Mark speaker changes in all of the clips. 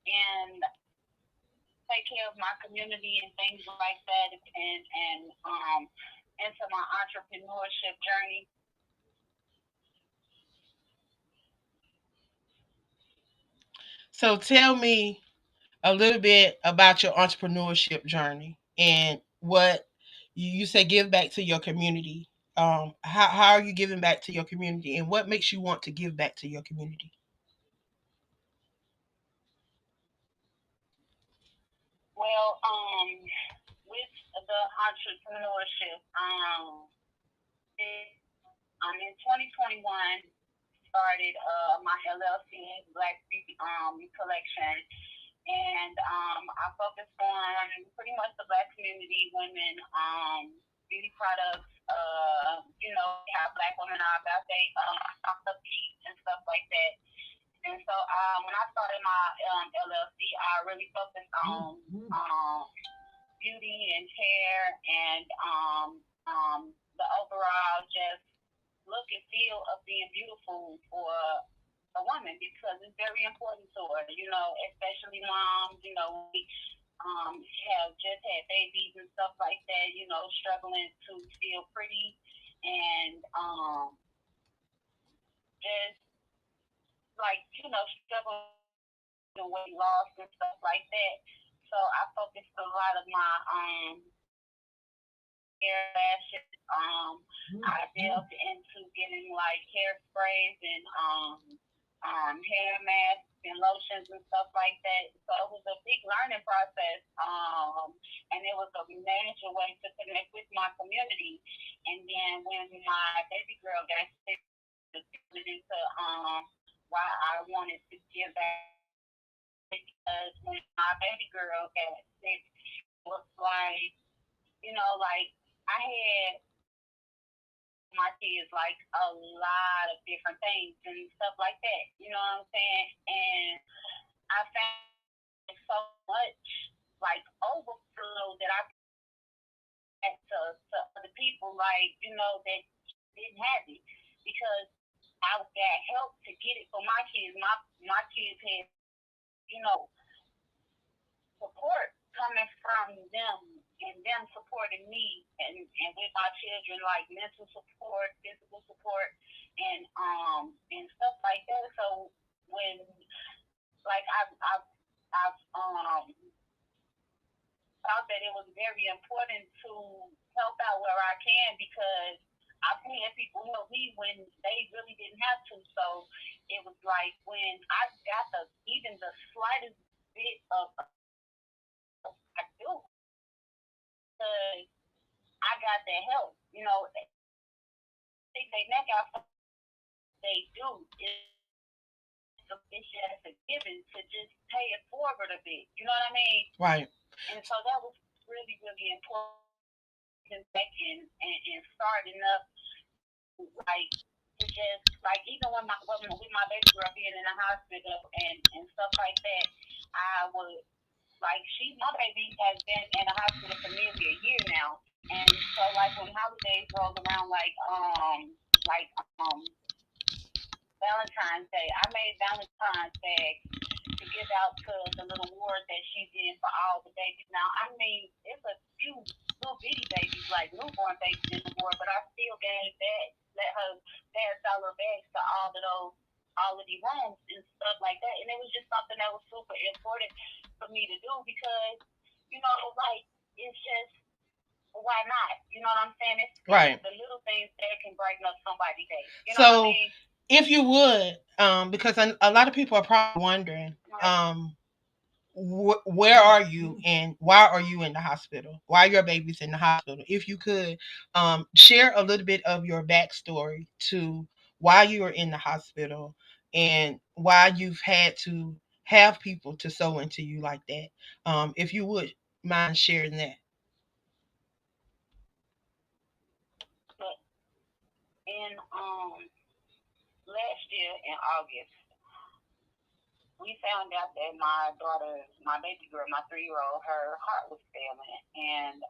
Speaker 1: and take care of my community and things like that, and into my entrepreneurship journey.
Speaker 2: So tell me a little bit about your entrepreneurship journey and what you say give back to your community. How are you giving back to your community and what makes you want to give back to your community?
Speaker 1: Well, with the entrepreneurship, it, in 2021 started my LLC, Black Beauty Collection, and I focused on pretty much the Black community, women, beauty products. How Black women are about they upkeep and stuff like that. And so when I started my LLC, I really focused on beauty and hair and the overall just look and feel of being beautiful for a woman because it's very important to her, especially moms, we have just had babies and stuff like that, struggling to feel pretty and just like, struggling with weight loss and stuff like that. So I focused a lot of my hair lashes. I delved into getting like hairsprays and hair masks and lotions and stuff like that. So it was a big learning process. And it was a major way to connect with my community. And then when my baby girl got sick, it into why I wanted to give back because when my baby girl got sick, it was like, like I had my kids like a lot of different things and stuff like that. You know what I'm saying? And I found so much like overflow that I had to other people, like, that didn't have it because I got help to get it for my kids. My kids had, you know, support coming from them and them supporting me and with my children like mental support, physical support and stuff like that. So when like I've thought that it was very important to help out where I can because I've had people help me when they really didn't have to. So it was like when I got even the slightest bit of I do because I got that help. Stick their neck out for they do. It's just a given to just pay it forward a bit. You know what I mean?
Speaker 2: Right.
Speaker 1: And so that was really, really important back and starting up like to just like even when with my baby girl being in the hospital and stuff like that, I would like my baby has been in the hospital for nearly a year now. And so like when holidays roll around like Valentine's Day, I made Valentine's bags to give out to the little ward that she's in for all the babies. Now I mean it's a few little bitty babies, like newborn babies in the ward, but I still gave that, let her pass out her bags to all of the rooms and stuff like that. And it was just something that was super important for me to do because, like it's just why not? You know what I'm saying? It's
Speaker 2: Right.
Speaker 1: the little things that can brighten up somebody's day. You know what I
Speaker 2: So
Speaker 1: mean?
Speaker 2: if you would, because a lot of people are probably wondering,
Speaker 1: Right.
Speaker 2: where are you and why are you in the hospital? Why are your babies in the hospital? If you could share a little bit of your backstory to why you are in the hospital and why you've had to have people to sew into you like that. If you would mind sharing that.
Speaker 1: But in last year in August, we found out that my daughter, my baby girl, my 3-year-old, her heart was failing, and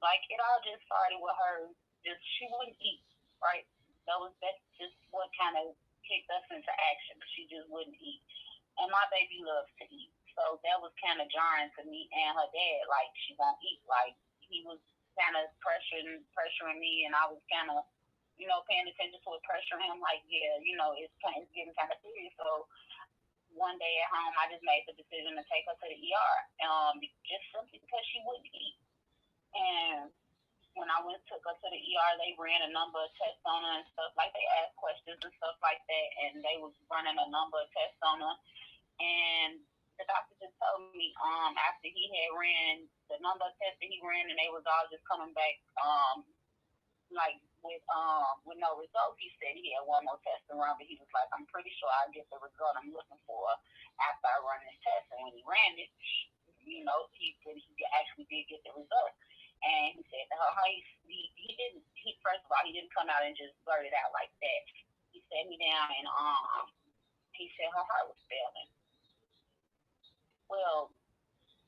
Speaker 1: like it all just started with her just she wouldn't eat, right? That's just what kind of kicked us into action. She just wouldn't eat, and my baby loves to eat. So that was kind of jarring to me and her dad. Like she won't eat. Like he was kind of pressuring me, and I was kind of, paying attention to it, pressuring him. Like, yeah, it's getting kind of serious. So one day at home, I just made the decision to take her to the ER, just simply because she wouldn't eat. And when I went took her to the ER, they ran a number of tests on her and stuff. Like they asked questions and stuff like that, and they was running a number of tests on her. And the doctor just told me, after he had ran the number of tests that he ran, and they was all just coming back, like with no results. He said he had one more test to run, but he was like, I'm pretty sure I'll get the result I'm looking for after I run this test. And when he ran it, he actually did get the result. And he said, he didn't. He first of all, he didn't come out and just blurt it out like that. He sat me down and he said her heart was failing. Well,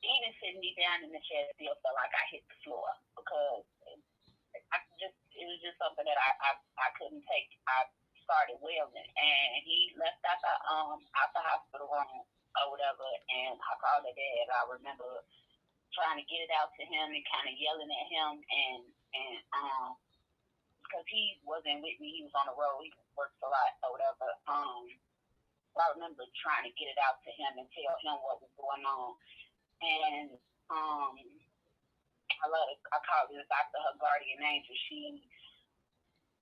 Speaker 1: even sitting me down in the chair still felt like I hit the floor because it was just something that I couldn't take. I started wailing, and he left out the hospital room or whatever, and I called her dad. I remember trying to get it out to him and kind of yelling at him, and because he wasn't with me, he was on the road, he works a lot or whatever. I remember trying to get it out to him and tell him what was going on, and I called this doctor her guardian angel. She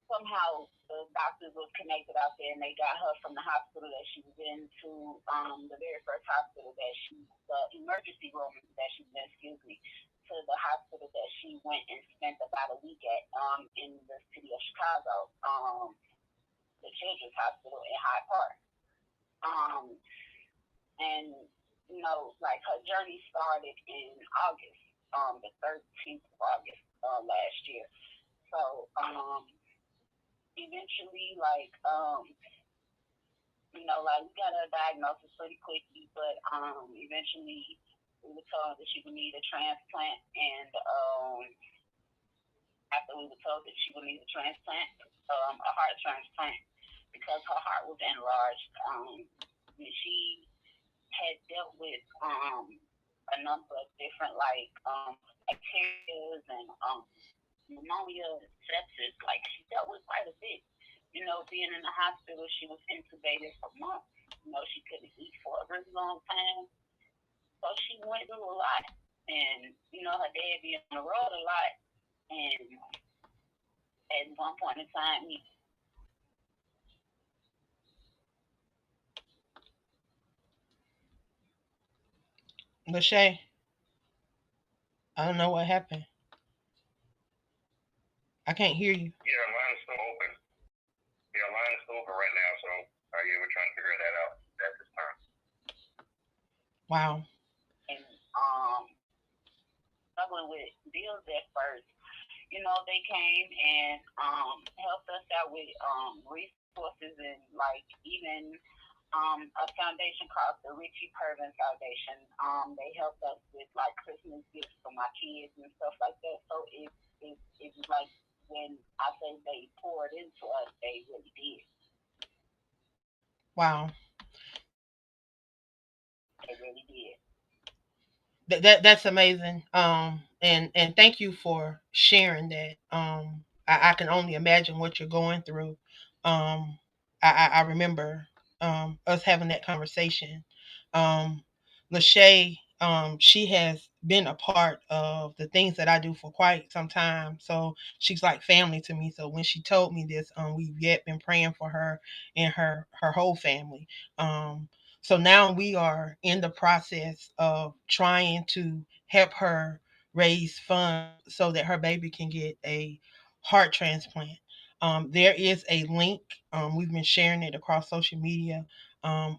Speaker 1: somehow the doctors was connected out there, and they got her from the hospital that she was in to the very first hospital the emergency room that she was in, to the hospital that she went and spent about a week at in the city of Chicago, the Children's Hospital in Hyde Park. And like her journey started in August, the 13th of August last year. So eventually, like we got a diagnosis pretty quickly, but eventually we were told that she would need a transplant, and after we were told that she would need a transplant, a heart transplant, because her heart was enlarged. She had dealt with a number of different bacteria and pneumonia, sepsis. Like she dealt with quite a bit. Being in the hospital, she was intubated for months. She couldn't eat for a really long time. So she went through a lot. And, her dad being on the road a lot. And at one point in time,
Speaker 2: Lachey, I don't know what happened. I can't hear you.
Speaker 3: Yeah, line is still open. Yeah, line is still open right now, so yeah, we're trying to figure that out at this time.
Speaker 2: Wow.
Speaker 1: And struggling with bills at first. They came and helped us out with resources, and even a foundation called the Richie Pervin Foundation. They helped us with Christmas gifts for my kids and stuff like that. So it was like when I say they poured into us, they really did.
Speaker 2: Wow.
Speaker 1: They really did.
Speaker 2: That's amazing. And thank you for sharing that. I can only imagine what you're going through. I remember us having that conversation. Lachey, she has been a part of the things that I do for quite some time. So she's like family to me. So when she told me this, we've yet been praying for her and her whole family. So now we are in the process of trying to help her raise funds so that her baby can get a heart transplant. There is a link. We've been sharing it across social media.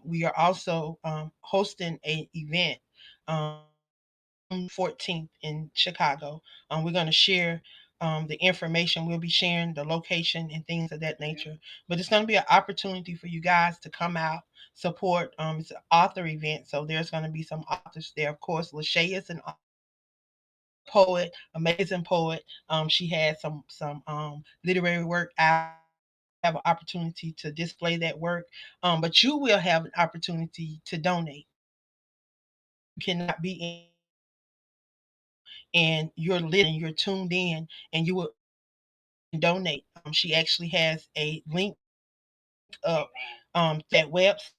Speaker 2: We are also hosting an event um, 14th in Chicago. We're going to share the information. We'll be sharing the location and things of that nature. But it's going to be an opportunity for you guys to come out, support. It's an author event, so there's going to be some authors there. Of course, Lachey is an poet, amazing poet. She had some literary work out. have an opportunity to display that work, but you will have an opportunity to donate. You cannot be in and you're listening, you're tuned in, and you will donate. She actually has a link up that website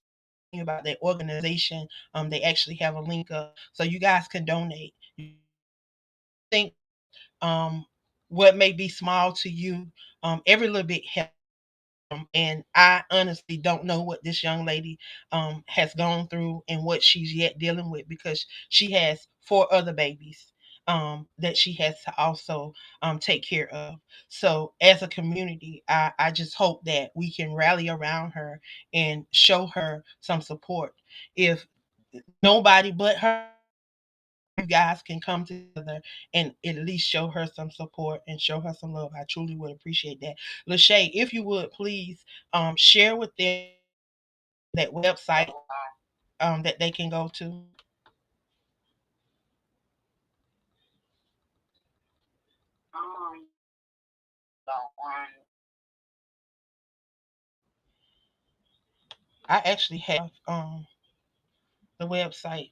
Speaker 2: about that organization. They actually have a link up so you guys can donate. You think what may be small to you, every little bit helps. And I honestly don't know what this young lady has gone through and what she's yet dealing with because she has four other babies that she has to also take care of. So, as a community, I just hope that we can rally around her and show her some support. If nobody but her, you guys can come together and at least show her some support and show her some love. I truly would appreciate that. Lachey, if you would please share with them that website that they can go to.
Speaker 1: So on.
Speaker 2: I actually have the website.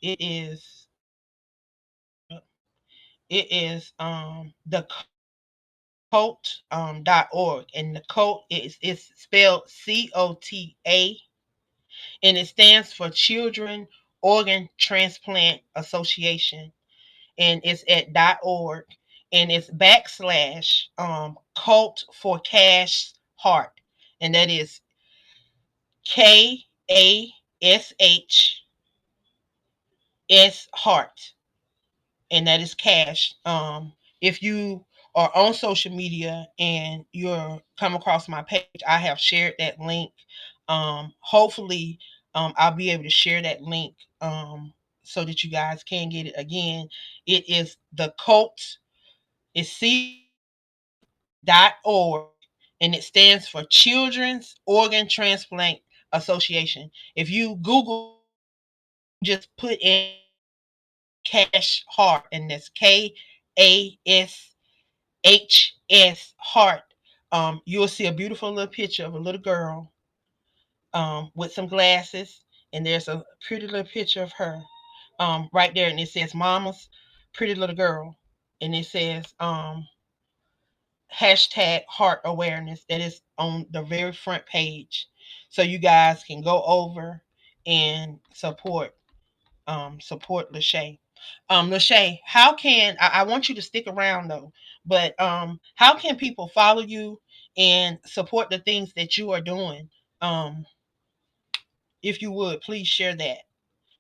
Speaker 2: It is the coat.org, and the coat is spelled COTA, and it stands for Children Organ Transplant Association, and it's at .org, and it's backslash cult for cash heart, and that is KASHS heart, and that is cash. If you are on social media and you're come across my page, I have shared that link. Hopefully, I'll be able to share that link so that you guys can get it again. It is the cult. It's C.org, and it stands for Children's Organ Transplant Association. If you Google, just put in cash heart, and that's KASHS heart. You'll see a beautiful little picture of a little girl with some glasses, and there's a pretty little picture of her right there, and it says "Mama's pretty little girl," and it says hashtag heart awareness. That is on the very front page, so you guys can go over and support Lachey. Lachey, how can I want you to stick around though, but how can people follow you and support the things that you are doing? Um, if you would, please share that.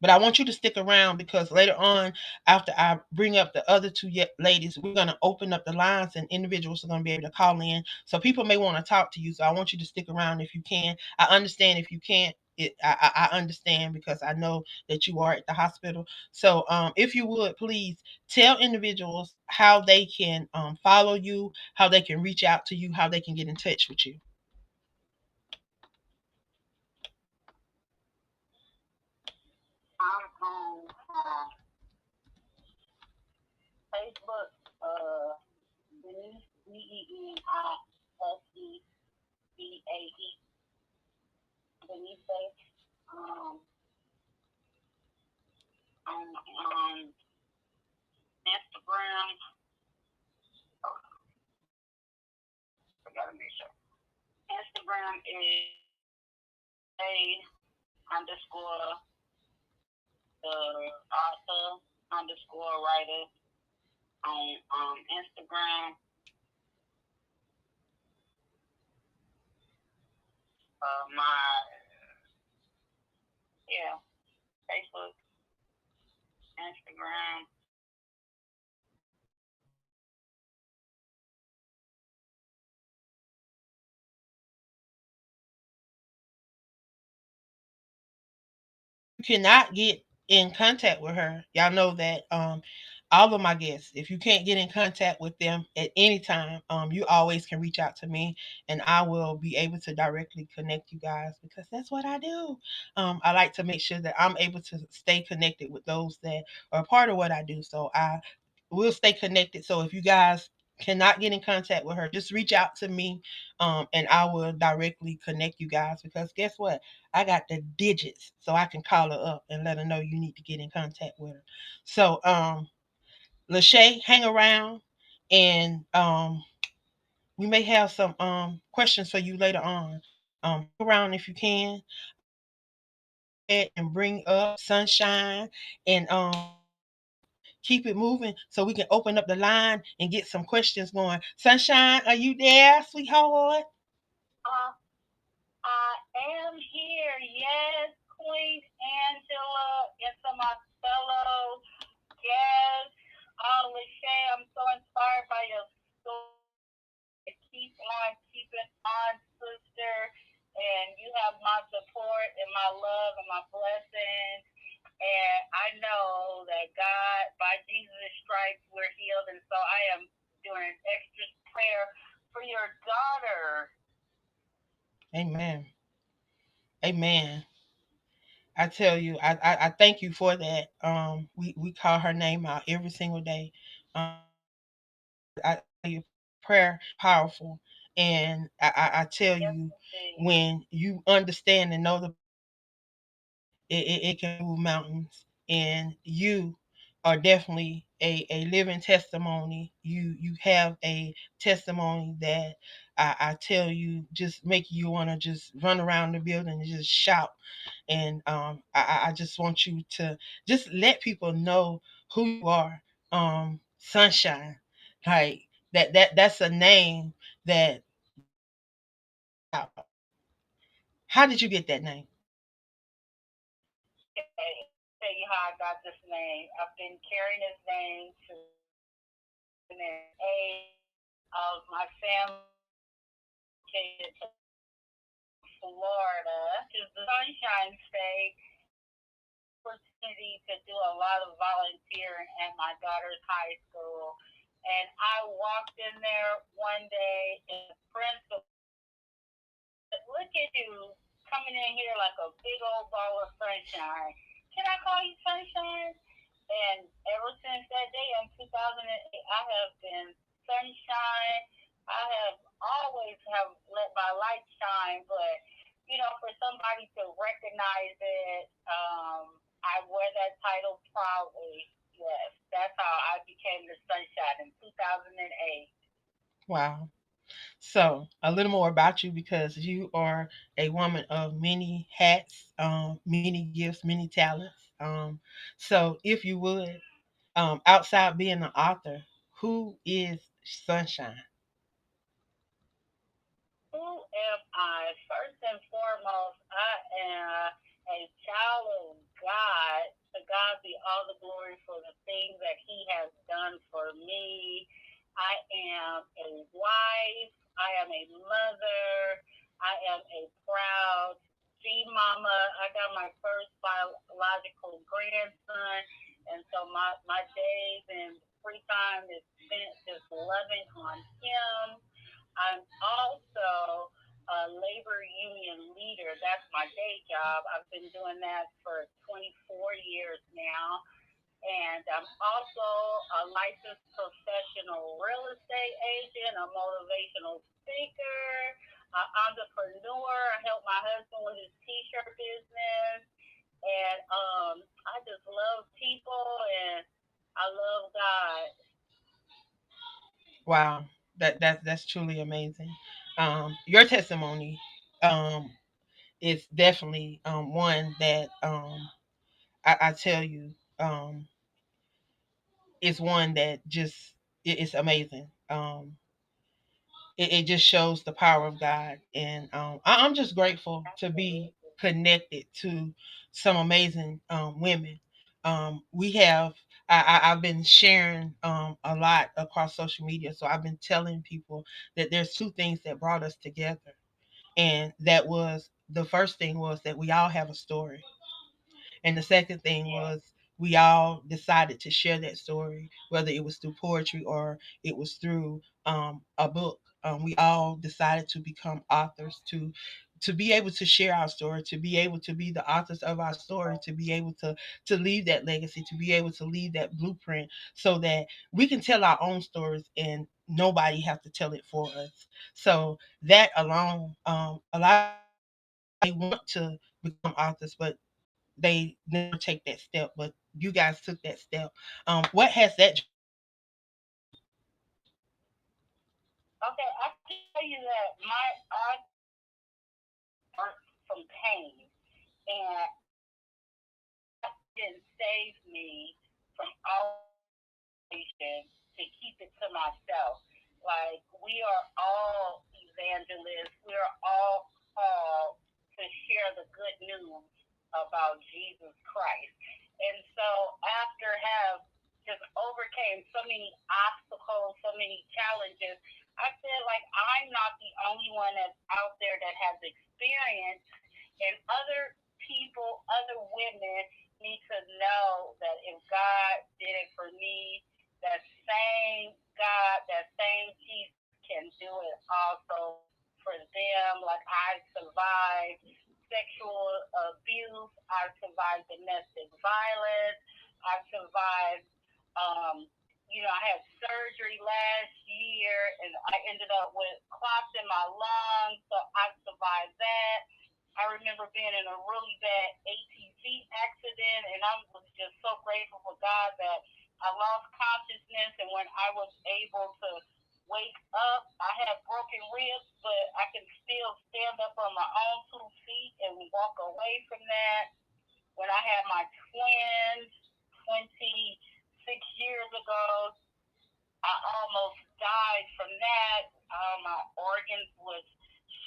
Speaker 2: But I want you to stick around because later on, after I bring up the other two ladies, we're going to open up the lines and individuals are going to be able to call in. So people may want to talk to you. So I want you to stick around if you can. I understand if you can't. I understand because I know that you are at the hospital. So if you would, please tell individuals how they can follow you, how they can reach out to you, how they can get in touch with you.
Speaker 1: I'm on Facebook, Denise, DENISEBAE, Denise. Um, on Instagram, oh, I gotta make sure. Instagram is a underscore the author underscore writer on Instagram. My yeah, Facebook, Instagram.
Speaker 2: You cannot get in contact with her, y'all know that all of my guests, if you can't get in contact with them at any time, you always can reach out to me and I will be able to directly connect you guys because that's what I do. I like to make sure that I'm able to stay connected with those that are part of what I do. So I will stay connected. So if you guys cannot get in contact with her, just reach out to me, and I will directly connect you guys, because guess what? I got the digits so I can call her up and let her know you need to get in contact with her. So, Lachey, hang around, and we may have some questions for you later on. Hang around if you can. And bring up Sunshine, and keep it moving so we can open up the line and get some questions going. Sunshine, are you there, sweetheart?
Speaker 1: Uh, I am here, yes, Queen Angela, and to my fellow guests. Lachey, I'm so inspired by your story. Keep on keeping on, sister. And you have my support and my love and my blessings. And I know that God, by Jesus' stripes, we're healed. And so I am doing an extra prayer for your daughter.
Speaker 2: Amen. Amen. I tell you, I thank you for that. We call her name out every single day. I tell you, prayer powerful, and I tell
Speaker 1: Yes,
Speaker 2: you,
Speaker 1: indeed.
Speaker 2: when you understand and know the, it can move mountains, and you are definitely a living testimony. You have a testimony that I tell you, just make you want to just run around the building and just shout. And I just want you to just let people know who you are. Sunshine, like that's a name that, how did you get that name?
Speaker 1: Okay, I'll tell you how I got this name. I've been carrying this name to age of my family located in Florida, which is the Sunshine State. Opportunity to do a lot of volunteering at my daughter's high school. And I walked in there one day, and the principal said, "Look at you coming in here like a big old ball of sunshine. Can I call you Sunshine?" And ever since that day in 2008, I have been sunshine. I have always have let my light shine, but for somebody to recognize it, I wear that title proudly. Yes, that's how I became the sunshine in 2008.
Speaker 2: Wow. So, a little more about you, because you are a woman of many hats, many gifts, many talents. So, if you would, outside being an author, who is Sunshine?
Speaker 1: Who am I? First and foremost, I am a child of God. To God be all the glory for the things that He has done for me. I am a wife. I am a mother. I am a proud sea mama. I got my first biological grandson. And so my days and free time is spent just loving on him. I'm also a labor union leader. That's my day job. I've been doing that for 24 years now. And I'm also a licensed professional real estate agent, a motivational speaker, an entrepreneur. I help my husband with his t-shirt business. And I just love people, and I love God.
Speaker 2: Wow, that's truly amazing. Your testimony, um, is definitely one that, I tell you, um, is one that just, it's amazing. It just shows the power of God, and I'm just grateful to be
Speaker 1: Absolutely.
Speaker 2: connected to some amazing women. We have, I've been sharing a lot across social media, so I've been telling people that there's two things that brought us together, and that was, the first thing was that we all have a story, and the second thing
Speaker 1: Yes.
Speaker 2: was we all decided to share that story, whether it was through poetry or it was through a book. We all decided to become authors, to be able to share our story, to be able to be the authors of our story, to be able to leave that legacy, to be able to leave that blueprint, so that we can tell our own stories, and nobody have to tell it for us. So that alone, a lot of they want to become authors, but they never take that step. But you guys took that step. What has that?
Speaker 1: Okay, I can tell you that my art birthed from pain, and that didn't save me from all to keep it to myself. Like, we are all evangelists. We are all called to share the good news about Jesus Christ. And so after have just overcame so many obstacles, so many challenges, I said, like, I'm not the only one that's out there that has experience, and other people, other women need to know that if God did it for me, that same God, that same Jesus can do it also for them. Like, I survived sexual abuse, I survived domestic violence, I survived, um, I had surgery last year and I ended up with clots in my lungs, so I survived that. I remember being in a really bad ATV accident, and I was just so grateful for God that I lost consciousness, and when I was able to wake up, I had broken ribs, but I can still stand up on my own 2 feet and walk away from that. When I had my twins 26 years ago, I almost died from that. My organs was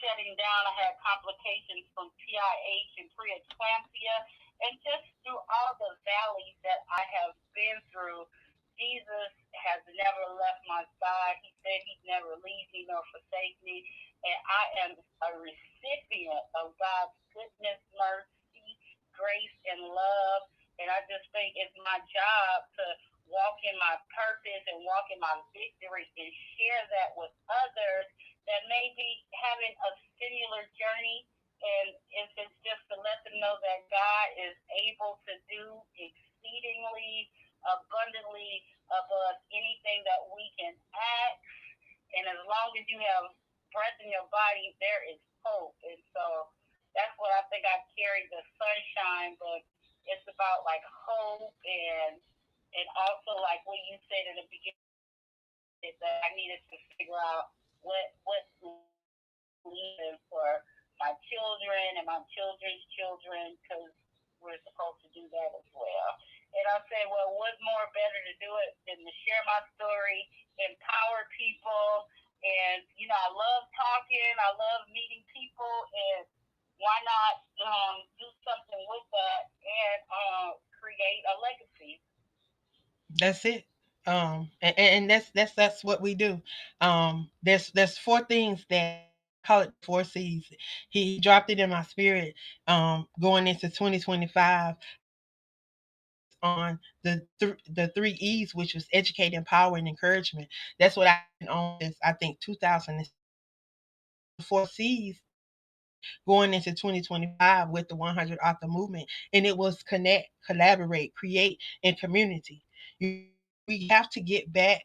Speaker 1: shutting down. I had complications from PIH and preeclampsia. And just through all the valleys that I have been through, Jesus has never left my side. He said he'd never leave me nor forsake me. And I am a recipient of God's goodness, mercy, grace, and love. And I just think it's my job to walk in my purpose and walk in my victory and share that with others that may be having a similar journey. And if it's just to let them know that God is able to do exceedingly abundantly above anything that we can ask. And as long as you have breath in your body, there is hope. And so that's what I think I carry the sunshine, but it's about like hope and also like what you said in the beginning that I needed to figure out what reason for my children and my children's children, because we're supposed to do that as well. And I say, well, what more better to do it than to share my story, empower people, and I love talking, I love meeting people, and why not do something with that and create a legacy.
Speaker 2: That's it. And that's what we do. There's four things that call it four C's. He dropped it in my spirit. Going into 2025 on the three E's, which was educate, empower, and encouragement. That's what I've been on since I think 2000. The four C's going into 2025 with the 100 author movement, and it was connect, collaborate, create, and community. We have to get back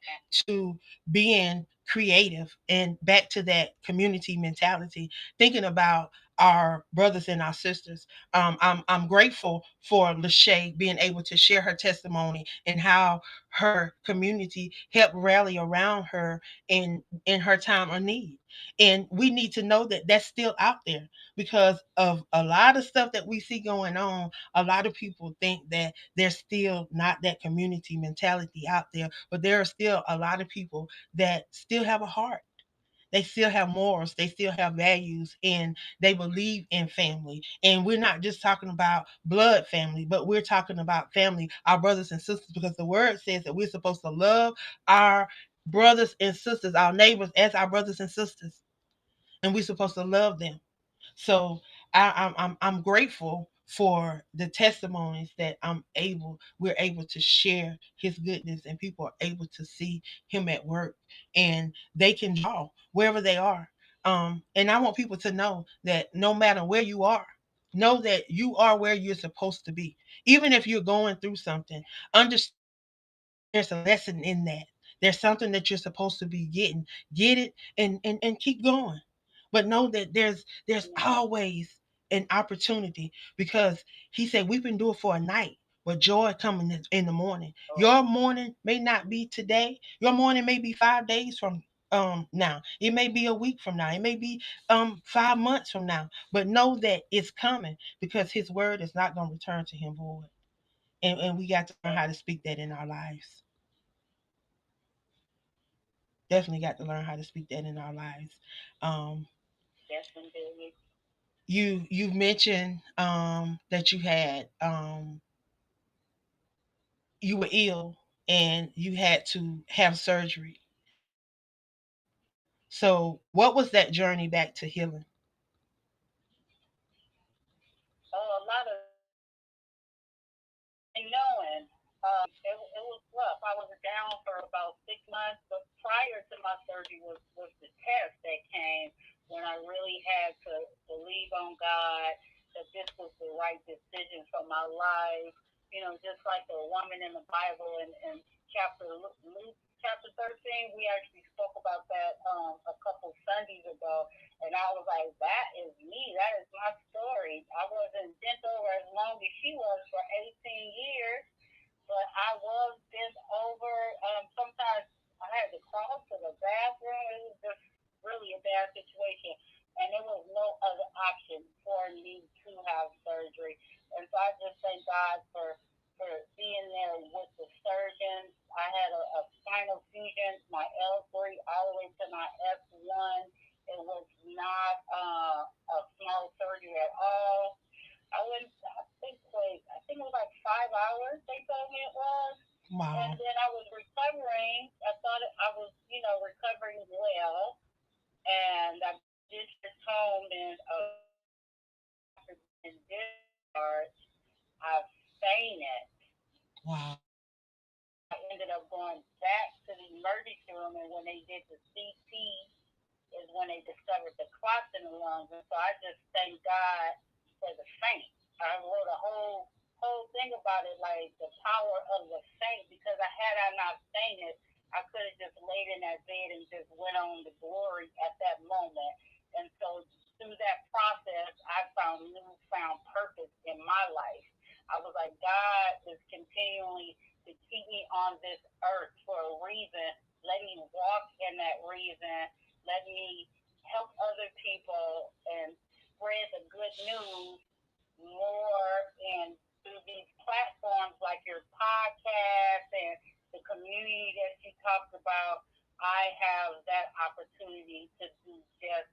Speaker 2: to being creative and back to that community mentality, thinking about our brothers and our sisters. I'm grateful for Lachey being able to share her testimony and how her community helped rally around her in her time of need. And we need to know that that's still out there because of a lot of stuff that we see going on. A lot of people think that there's still not that community mentality out there, but there are still a lot of people that still have a heart. They still have morals, they still have values, and they believe in family. And we're not just talking about blood family, but we're talking about family, our brothers and sisters, because the word says that we're supposed to love our brothers and sisters, our neighbors, as our brothers and sisters, and we're supposed to love them. So I'm grateful for the testimonies that we're able to share his goodness, and people are able to see him at work, and they can draw wherever they are. And I want people to know that no matter where you are, know that you are where you're supposed to be. Even if you're going through something, understand there's a lesson in that. There's something that you're supposed to be getting. Get it and keep going. But know that there's always an opportunity, because he said we can do it for a night, but joy coming in the morning. Your morning may not be today. Your morning may be 5 days from now. It may be a week from now. It may be 5 months from now. But know that it's coming, because his word is not going to return to him void. And we got to learn how to speak that in our lives. Definitely got to learn how to speak that in our lives. Um,
Speaker 1: Yes, indeed.
Speaker 2: you mentioned that you were ill and you had to have surgery. So what was that journey back to healing?
Speaker 1: Oh, a lot of knowing. It was rough. I was down for about 6 months, but prior to my surgery was the test that came when I really had to believe on God that this was the right decision for my life. You know, just like the woman in the Bible in Luke chapter 13, we actually spoke about that a couple Sundays ago, and I was like, that is me. That is my story. I wasn't bent over as long as she was for 18 years, but I was bent over. Sometimes I had to crawl to the bathroom. It was just really a bad situation. And there was no other option for me to have surgery. And so I just thank God for being there with the surgeons. I had a spinal fusion, my L3 all the way to my S1. It was not a small surgery at all. I think it was like 5 hours they told me it was. And
Speaker 2: Wow.
Speaker 1: then I was recovering. I thought I was, recovering well. And I discharged home, and after being discharged, I fainted.
Speaker 2: Wow.
Speaker 1: I ended up going back to the emergency room, and when they did the CT, is when they discovered the clots in the lungs. And so I just thank God for the saint. I wrote a whole thing about it, like the power of the saint, because had I not fainted, I could have just laid in that bed and just went on to glory at that moment. And so through that process, I found newfound purpose in my life. I was like, God is continually to keep me on this earth for a reason. Let me walk in that reason. Let me help other people and spread the good news more, and through these platforms like your podcast and the community that you talked about, I have that opportunity to do just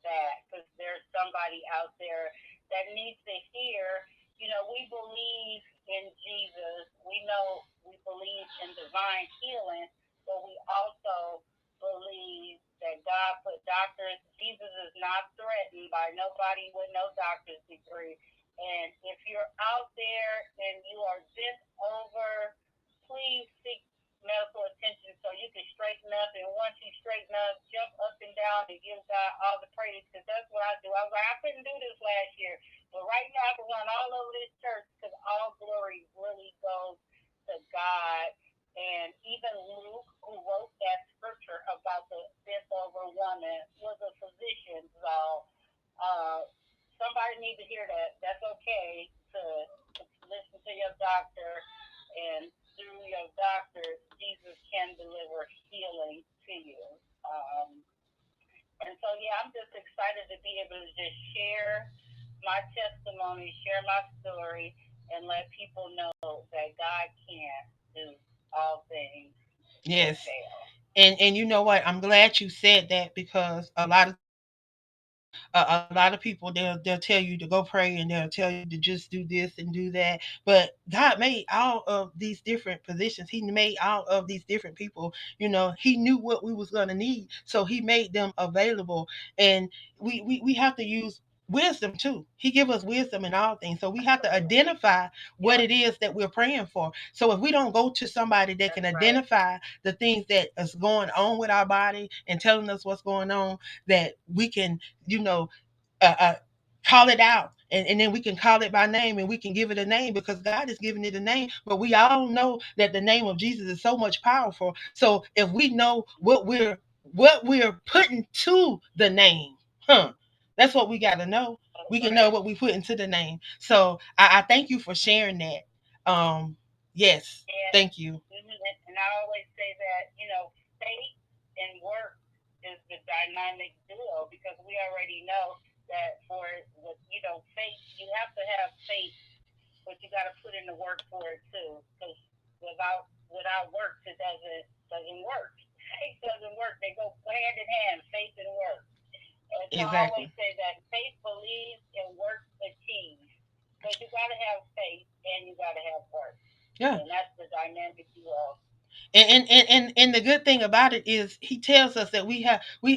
Speaker 1: that, because there's somebody out there that needs to hear. We believe in Jesus. We know we believe in divine healing, but we also believe that God put doctors. Jesus is not threatened by nobody with no doctor's degree. And if you're out there and you are bent over, please seek medical attention so you can straighten up. And once you straighten up, jump up and down and give God all the praise, because that's what I do. I was like, I couldn't do this last year, but right now I can run all over this church, because all glory really goes to God. And even Luke, who wrote that scripture about the bent over woman, was a physician. So uh, somebody needs to hear that. That's okay to listen to your doctor, and through your doctor, Jesus can deliver healing to you. Um, and so, yeah, I'm just excited to be able to just share my testimony, share my story, and let people know that God can do all things but
Speaker 2: Yes.
Speaker 1: fail.
Speaker 2: And you know what? I'm glad you said that, because a lot of times a lot of people, they'll tell you to go pray, and they'll tell you to just do this and do that. But God made all of these different positions. He made all of these different people. He knew what we was going to need, so he made them available. And we have to use wisdom too. He give us wisdom in all things, so we have to
Speaker 1: Absolutely.
Speaker 2: identify what
Speaker 1: Yep.
Speaker 2: it is that we're praying for. So if we don't go to somebody that can
Speaker 1: That's right.
Speaker 2: identify the things that is going on with our body and telling us what's going on, that we can, you know, uh, uh, call it out and then we can call it by name and we can give it a name because God is giving it a name. But we all know that the name of Jesus is so much powerful. So if we know what we're putting to the name, huh? That's what we got to know.
Speaker 1: That's
Speaker 2: We can know
Speaker 1: right.
Speaker 2: what we put into the name. So I thank you for sharing that. Yes,
Speaker 1: And,
Speaker 2: thank you.
Speaker 1: and I always say that, faith and work is the dynamic duo because we already know that for with faith, you have to have faith, but you got to put in the work for it too. Because without works, it doesn't work. Faith doesn't work. They go hand in hand, faith and work. And so I always
Speaker 2: Exactly.
Speaker 1: say that faith believes and work achieves. But you got to have faith and you got to have work.
Speaker 2: Yeah.
Speaker 1: And that's the dynamic duo.
Speaker 2: And the good thing about it is he tells us that we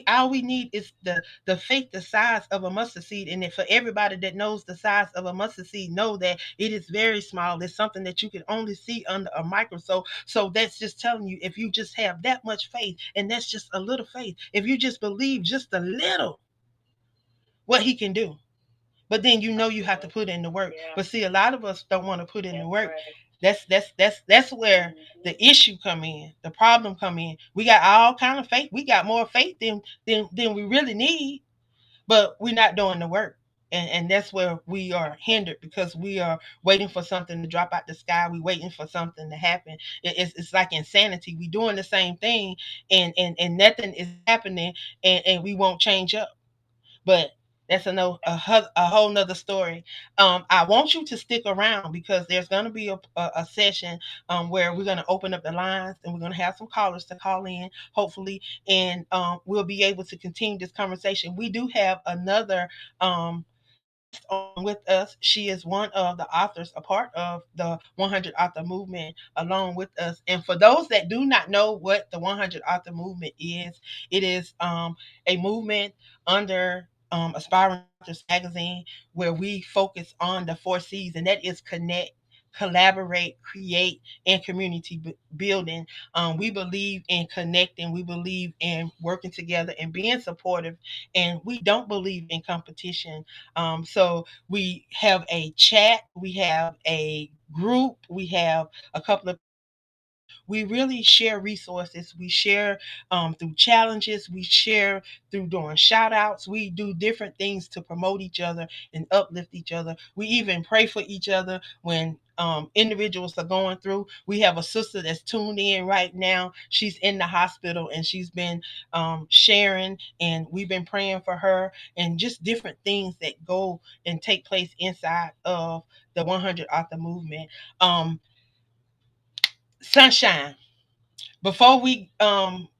Speaker 2: all we need is the faith the size of a mustard seed. And for everybody that knows the size of a mustard seed, know that it is very small. It's something that you can only see under a microscope. So that's just telling you, if you just have that much faith, and that's just a little faith, if you just believe just a little, what he can do. But then you have to put in the work.
Speaker 1: Yeah,
Speaker 2: But see, a lot of us don't want to put in the
Speaker 1: that's
Speaker 2: work.
Speaker 1: right.
Speaker 2: That's where
Speaker 1: Mm-hmm.
Speaker 2: the issue come in, the problem come in. We got all kind of faith. We got more faith than we really need, but we're not doing the work. And that's where we are hindered because we are waiting for something to drop out the sky. We waiting for something to happen. It's like insanity. We doing the same thing, and nothing is happening, and we won't change up. But that's a whole nother story. I want you to stick around because there's going to be a session where we're going to open up the lines and we're going to have some callers to call in, hopefully, and we'll be able to continue this conversation. We do have another guest on with us. She is one of the authors, a part of the 100 Author Movement, along with us. And for those that do not know what the 100 Author Movement is, it is a movement under Aspiring Authors Magazine where we focus on the 4 C's, and that is connect, collaborate, create, and community building. We believe in connecting, we believe in working together and being supportive, and we don't believe in competition. So we have a chat, we have a group, we have a couple of people where we really share resources. We share through challenges, we share through doing shout outs. We do different things to promote each other and uplift each other. We even pray for each other when individuals are going through. We have a sister that's tuned in right now. She's in the hospital and she's been sharing, and we've been praying for her, and just different things that go and take place inside of the 100 Author Movement. Sunshine, before we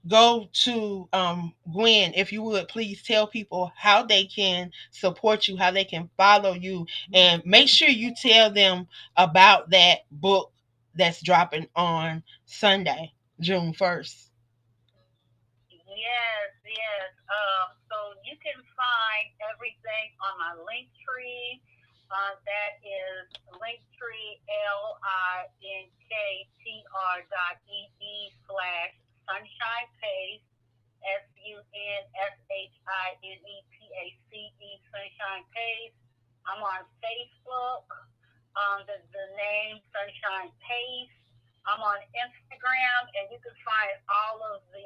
Speaker 2: go to Gwen, if you would please tell people how they can support you, how they can follow you, and make sure you tell them about that book that's dropping on Sunday, June 1st.
Speaker 1: Yes, yes. So you can find everything on my link tree. That is linktree linktr.ee/sunshine pace sunshine pace. I'm on Facebook. The name Sunshine Pace. I'm on Instagram, and you can find all of the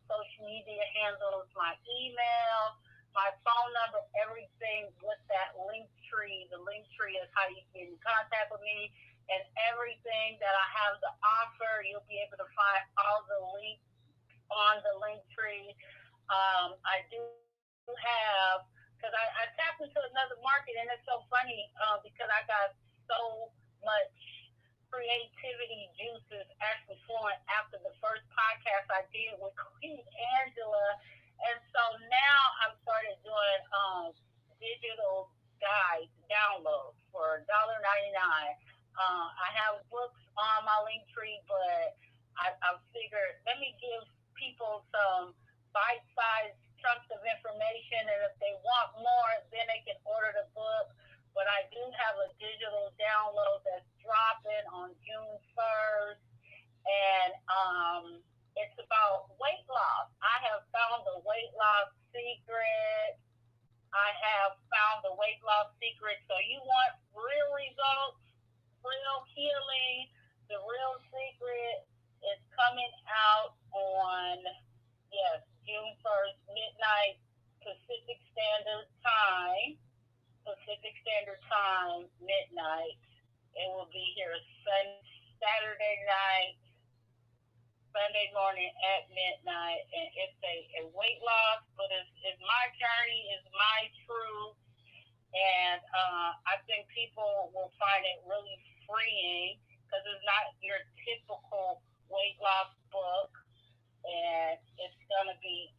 Speaker 1: social media handles, my email, my phone number, everything with that link tree. The link tree is how you get in contact with me, and everything that I have to offer, you'll be able to find all the links on the link tree. I do have, because I tapped into another market, and it's so funny because I got so much creativity juices actually flowing after the first podcast I did with Queen Angela. And so now I'm started doing digital guides, downloads for $1.99. I have books on my link tree, but I figured let me give people some bite-sized chunks of information, and if they want more, then they can order the book. But I do have a digital download that's dropping on June 1st, and it's about weight loss. I have found the weight loss secret. I have found the weight loss secret. So you Healing, The Real Secret is coming out on, yes, June 1st, midnight Pacific Standard Time. Pacific Standard Time, midnight. It will be here Saturday night, Sunday morning at midnight, and it's a weight loss, but it's my journey, it's my truth, and I think people will find it really freeing because it's not your typical weight loss book, and it's gonna be,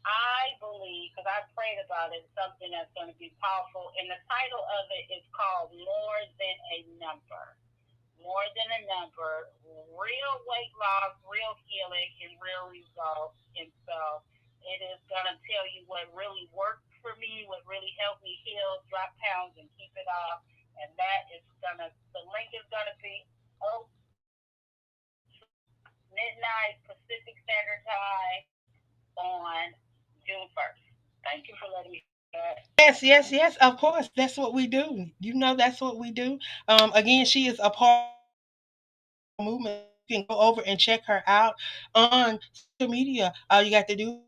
Speaker 1: I believe, because I prayed about it, something that's going to be powerful. And the title of it is called More Than a Number. More Than a Number, Real Weight Loss, Real Healing, and Real Results. And so it is going to tell you what really worked for me, what really helped me heal, drop pounds, and keep it off. And that is going to, the link is going to be midnight Pacific Standard Time on June 1st. Thank you for letting me do that.
Speaker 2: Yes, yes, yes. Of course, that's what we do. You know, that's what we do. Again, she is a part of the movement. You can go over and check her out on social media. All you got to do,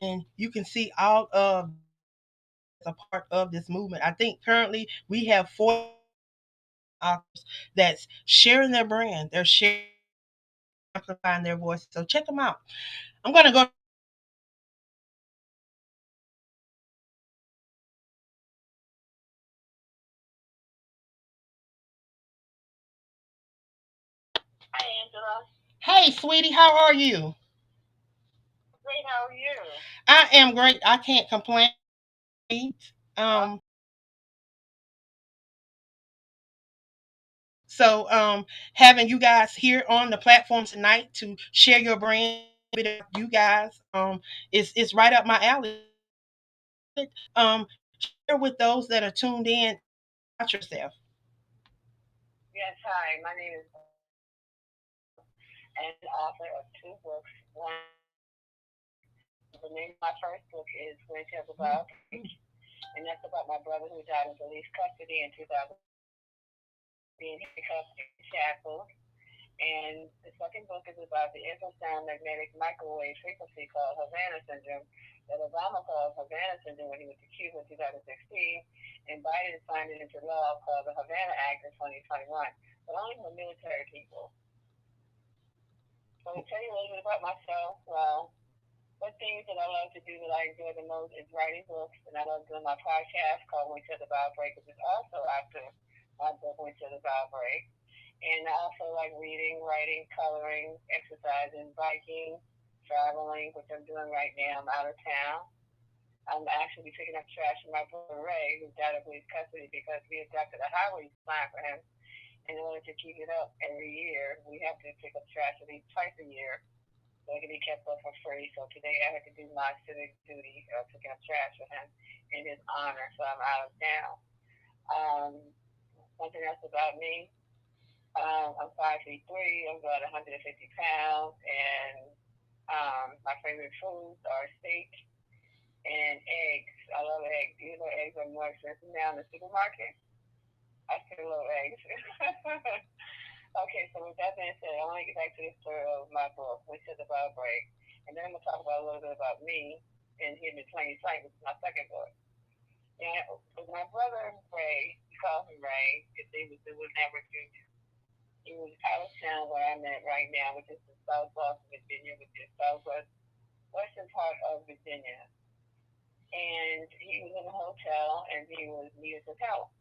Speaker 2: and you can see all of a part of this movement. I think currently we have 4 authors that's sharing their brand. They're sharing, amplifying their voice. So check them out. I'm gonna go.
Speaker 1: Hi, Angela.
Speaker 2: Hey, sweetie, how are you?
Speaker 1: Great, how are you?
Speaker 2: I am great. I can't complain.
Speaker 1: Uh,
Speaker 2: Um, so having you guys here on the platform tonight to share your brand, you guys, it's right up my alley. Share with those that are tuned in about yourself.
Speaker 1: yes, hi. My name is and author of 2 books. One, the name of my first book is When to About, and that's about my brother who died in police custody in 2000, being handcuffed and shackled. And the second book is about the infrasound magnetic microwave frequency called Havana syndrome that Obama called Havana syndrome when he went to Cuba in 2016, and Biden signed it into law called the Havana Act in 2021, but only for military people. So to tell you a little bit about myself, well, what things that I love to do that I enjoy the most is writing books, and I love doing my podcast called Winter the Bow Break, which is also after my book Winter the Bow Break. And I also like reading, writing, coloring, exercising, biking, traveling, which I'm doing right now. I'm out of town. I'm actually picking up trash from my brother Ray, who's out of police custody because we adopted a highway sign for him. And in order to keep it up every year, we have to pick up trash at least twice a year so it can be kept up for free. So today I had to do my civic duty of picking up trash for him in his honor. So I'm out of town. Um, Something else about me, I'm 5'3". I'm about 150 pounds, and my favorite foods are steak and eggs. I love eggs. Even though eggs are more expensive now in the supermarket, I still love eggs. Okay, so with that being said, I want to get back to the story of my book, which is about break, and then I'm gonna talk about a little bit about me and Hidden in Plain Sight, which is my second book. And with my brother Ray, we call him Ray, his name was never Junior. He was out of town where I'm at right now, which is the South Boston, Virginia, which is southwest western part of Virginia. And he was in a hotel and he was needed some help.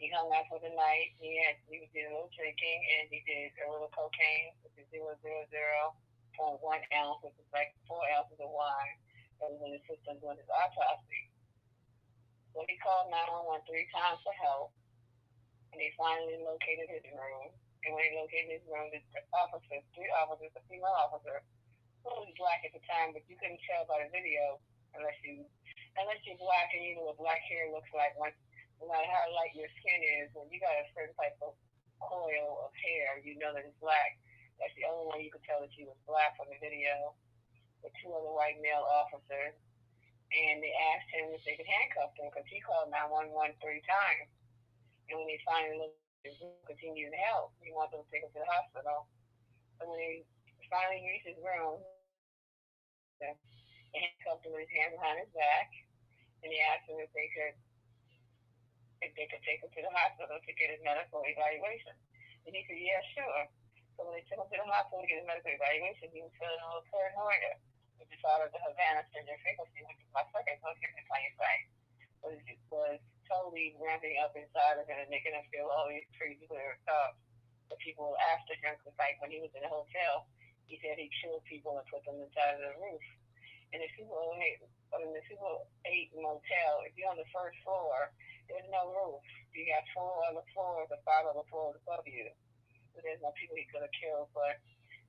Speaker 1: He hung out for the night. He did a little drinking and he did a little cocaine, which is 0.1 ounce, which is like 4 ounces of wine. That was in his system doing his autopsy. So he called 911 3 times for help, and they finally located his room. And when they located his room, the officers, 3 officers, a female officer, who was black at the time, but you couldn't tell by the video unless you're black and you know what black hair looks like. Once, no matter how light your skin is, when you got a certain type of coil of hair, you know that it's black. That's the only way you could tell that she was black from the video. The 2 other white male officers, and they asked him if they could handcuff him because he called 911 3 times. And when they finally looked at his room, continued to help, he wanted them to take him to the hospital. So when they finally reached his room, they handcuffed him with his hands behind his back, and they asked him if they could take him to the hospital to get his medical evaluation. And he said, yeah, sure. So when they took him to the hospital to get his medical evaluation, he was feeling a little paranoia, which is out of the Havana Syndrome frequency, which is my second book in the plain sight, was totally ramping up inside of him and making him feel all these crazy weird thoughts. The people after him, because like when he was in the hotel, he said he killed people and put them inside of the roof. And the Super 8 motel, if you're on the first floor, there's no roof. You got 4 other floors or 5 other floors above you. So there's no people he could have killed. But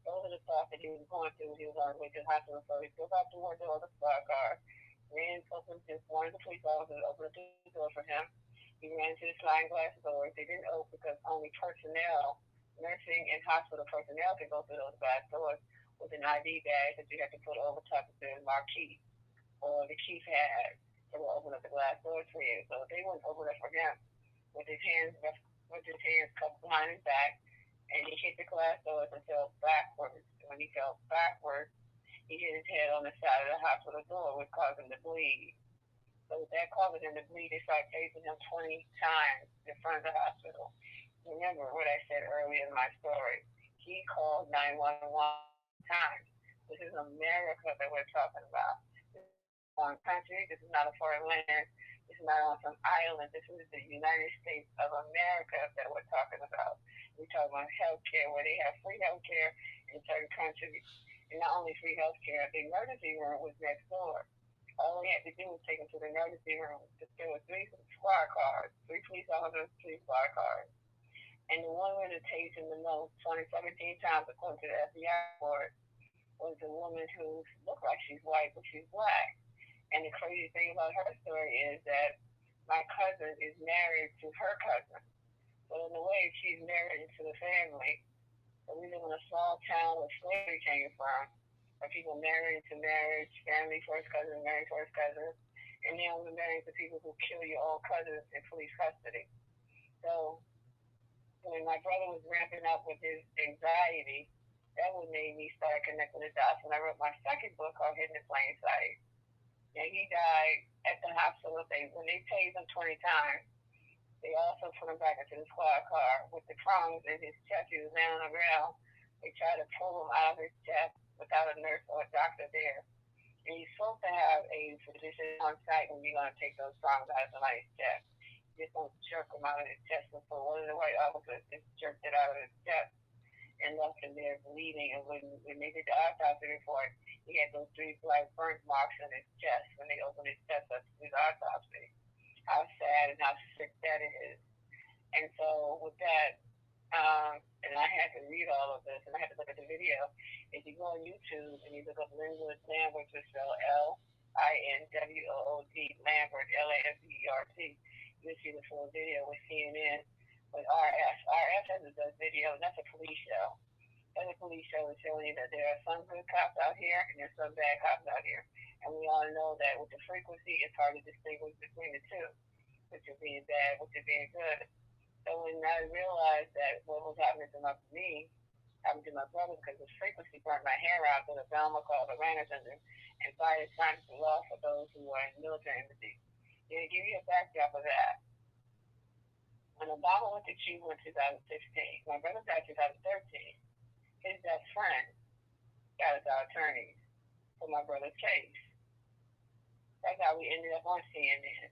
Speaker 1: those are the thoughts that he was going through. He was on his way to the hospital. So he took out the window of the squad car, ran open to one of the police officers, opened the door for him. He ran to the sliding glass doors. They didn't open because only personnel, nursing and hospital personnel could go through those glass doors with an ID badge that you have to put over top of the marquee or the keypad that will open up the glass doors for you. So they wouldn't open it for him with his hands cupped behind his back, and he hit the glass doors and fell backwards. When he fell backwards, he hit his head on the side of the hospital door, which caused him to bleed. So that caused him to bleed. They started tasing him 20 times in front of the hospital. Remember what I said earlier in my story. He called 911 times. This is America that we're talking about. This is not a foreign country. This is not a foreign land. This is not on some island. This is the United States of America that we're talking about. We're talking about healthcare, where they have free healthcare in certain countries. And not only free healthcare, the emergency room was next door. All we had to do was take him to the emergency room. There were 3 squad cars, 3 police officers, 3 squad cars. And the one where they tased him the most, 2017 times, according to the FBI report, was a woman who looked like she's white, but she's black. And the crazy thing about her story is that my cousin is married to her cousin. So in a way, she's married into the family. So we live in a small town where slavery came from, where people marry into marriage, family first cousin, married first cousin, and then we're married to people who kill your own cousins in police custody. So when my brother was ramping up with his anxiety, that what made me start connecting the dots when I wrote my second book called Hidden in Plain Sight. And he died at the hospital. When they tased him 20 times, they also put him back into the squad car with the prongs in his chest. He was laying on the ground. They tried to pull him out of his chest without a nurse or a doctor there. And you're supposed to have a physician on site when you're going to take those prongs out of somebody's chest. You just don't jerk them out of his chest. And so one of the white officers just jerked it out of his chest and left him there bleeding. And when they did the autopsy report, he had those 3 black burnt marks on his chest when they opened his chest up to do the autopsy. How sad and how sick that is. And so with that, and I had to read all of this, and I had to look at the video. If you go on YouTube and you look up Linwood Lambert, which is spelled Linwood, Lambert, you'll see the full video with CNN with RF. RF has a video, and that's a police show. And the police show is showing you that there are some good cops out here and there's some bad cops out here. And we all know that with the frequency, it's hard to distinguish between the two, which is being bad, which is being good. So when I realized that what was happening to happened to my brother, because the frequency burnt my hair out to the Velma called the Rana syndrome, and fired signs of law for those who are in military embassies. To give you a backdrop of that, when Obama went to Cuba in 2016, my brother died in 2013. His best friend got us our attorneys for my brother's case. That's how we ended up on CNN.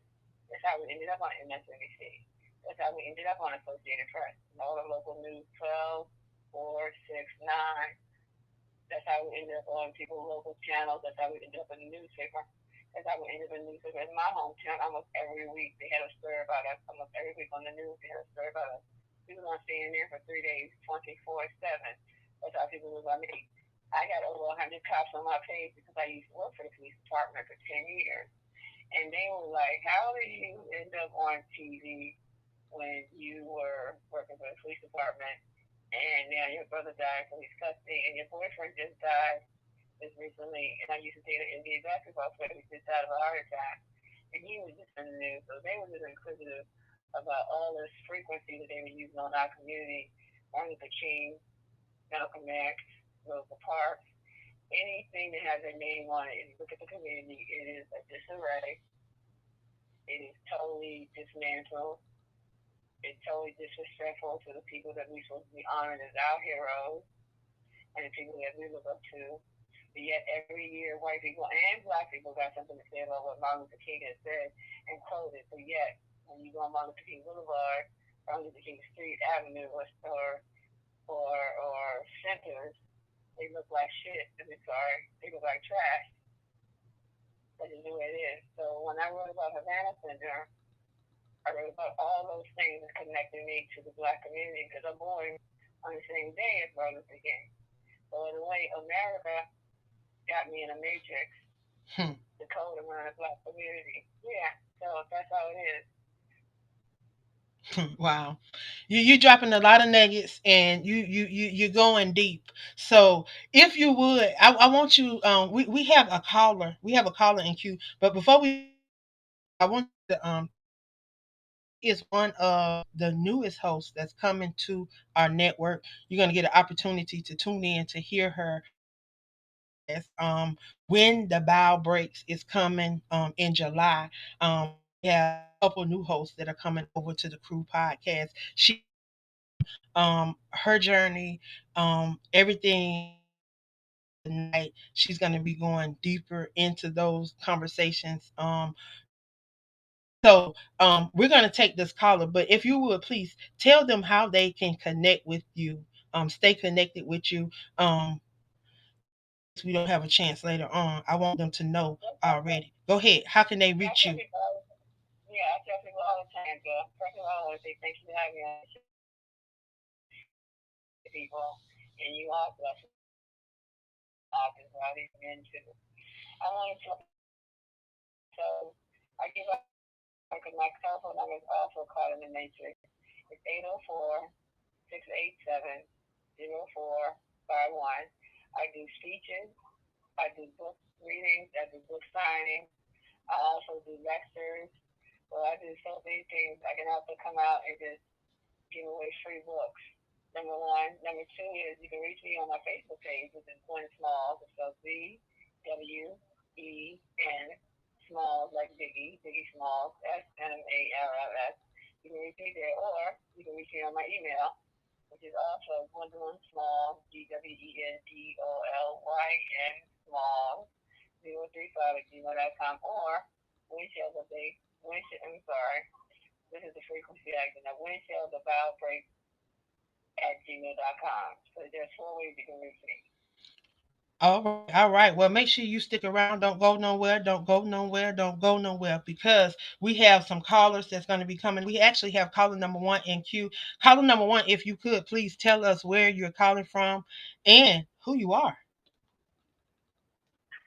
Speaker 1: That's how we ended up on MSNBC. That's how we ended up on Associated Press. And all the local news, 12, 4, 6, 9. That's how we ended up on people's local channels. That's how we ended up in the newspaper. That's how we ended up in the newspaper. In my hometown, almost every week, they had a story about us. Almost every week on the news, they had a story about us. We were on CNN for 3 days, 24/7. That's how people knew about me. I got over 100 cops on my page because I used to work for the police department for 10 years. And they were like, how did you end up on TV when you were working for the police department and now your brother died in police custody and your boyfriend just died just recently, and I used to date an NBA basketball player who just died of a heart attack, and he was just in the news. So they were just inquisitive about all this frequency that they were using on our community, Martin Luther King, Malcolm X, Rosa Parks, anything that has a name on it. If you look at the community, it is a disarray. It is totally dismantled. It's totally disrespectful to the people that we're supposed to be honoring as our heroes and the people that we look up to. But yet every year, white people and black people got something to say about what Martin Luther King has said and quoted. But yet, when you go on Martin Luther King Boulevard, Martin Luther King Street, Avenue, or centers, they look like shit. I'm sorry, they look like trash. That is the way it is. So when I wrote about Havana Syndrome, I wrote about all those things that connected me to the black community because I'm born on the same day as Martin Luther King. So in a way, America got me in a matrix, the code around the black community. Yeah, so that's how it is.
Speaker 2: Wow, you dropping a lot of nuggets, and you're going deep. So if you would, I want you. We have a caller. We have a caller in queue. But before we, I want you to is one of the newest hosts that's coming to our network. You're going to get an opportunity to tune in to hear her podcast. When the bow breaks is coming in July. We have a couple new hosts that are coming over to the crew podcast. She her journey, everything tonight. She's going to be going deeper into those conversations. So we're going to take this caller, but if you would please tell them how they can connect with you, stay connected with you. We don't have a chance later on. I want them to know already. Go ahead. How can they
Speaker 1: I
Speaker 2: reach
Speaker 1: tell
Speaker 2: you?
Speaker 1: people, yeah, I tell people all the time, Bill. First of all, I want to say thank you for having me on the show, people, and you all bless authors while these men too. I want to so I give up because my telephone number is also caught in the matrix. It's 804-687-0451. I do speeches, I do book readings, I do book signings, I also do lectures. So I do so many things. I can also come out and just give away free books. Number one. Number two is you can reach me on my Facebook page, which is Gwen Smalls. It's spelled Gwen Smalls, like Biggie Smalls, Smalls. You can reach me there, or you can reach me on my email, which is also Gwendolyn Smalls, GWENDOLYN Smalls, 035 at gmail.com, or windshield of the windshield. I'm sorry, this is the frequency acting. The windshield the vowel break at gmail.com. So there's four ways you can reach me.
Speaker 2: All right, all right. Well, make sure you stick around. Don't go nowhere. Don't go nowhere. Don't go nowhere because we have some callers that's going to be coming. We actually have caller number one in queue. Caller number one, if you could please tell us where you're calling from and who you are.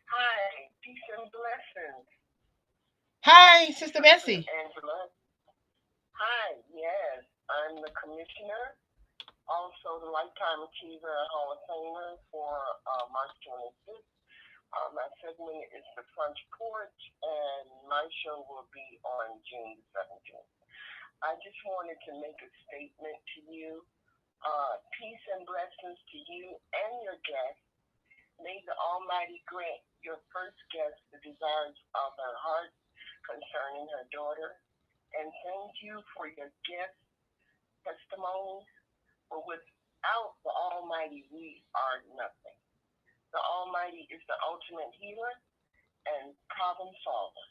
Speaker 1: Hi, peace and blessings.
Speaker 2: Hi, Sister
Speaker 1: This is
Speaker 2: Bessie.
Speaker 1: Angela. Hi, yes, I'm the commissioner, also the Lifetime Achiever Hall of Famer for March 25th. My segment is the front porch, and my show will be on June the 17th. I just wanted to make a statement to you. Peace and blessings to you and your guests. May the Almighty grant your first guest the desires of her heart concerning her daughter. And thank you for your gift testimonies. For without the Almighty, we are nothing. The Almighty is the ultimate healer and problem solver.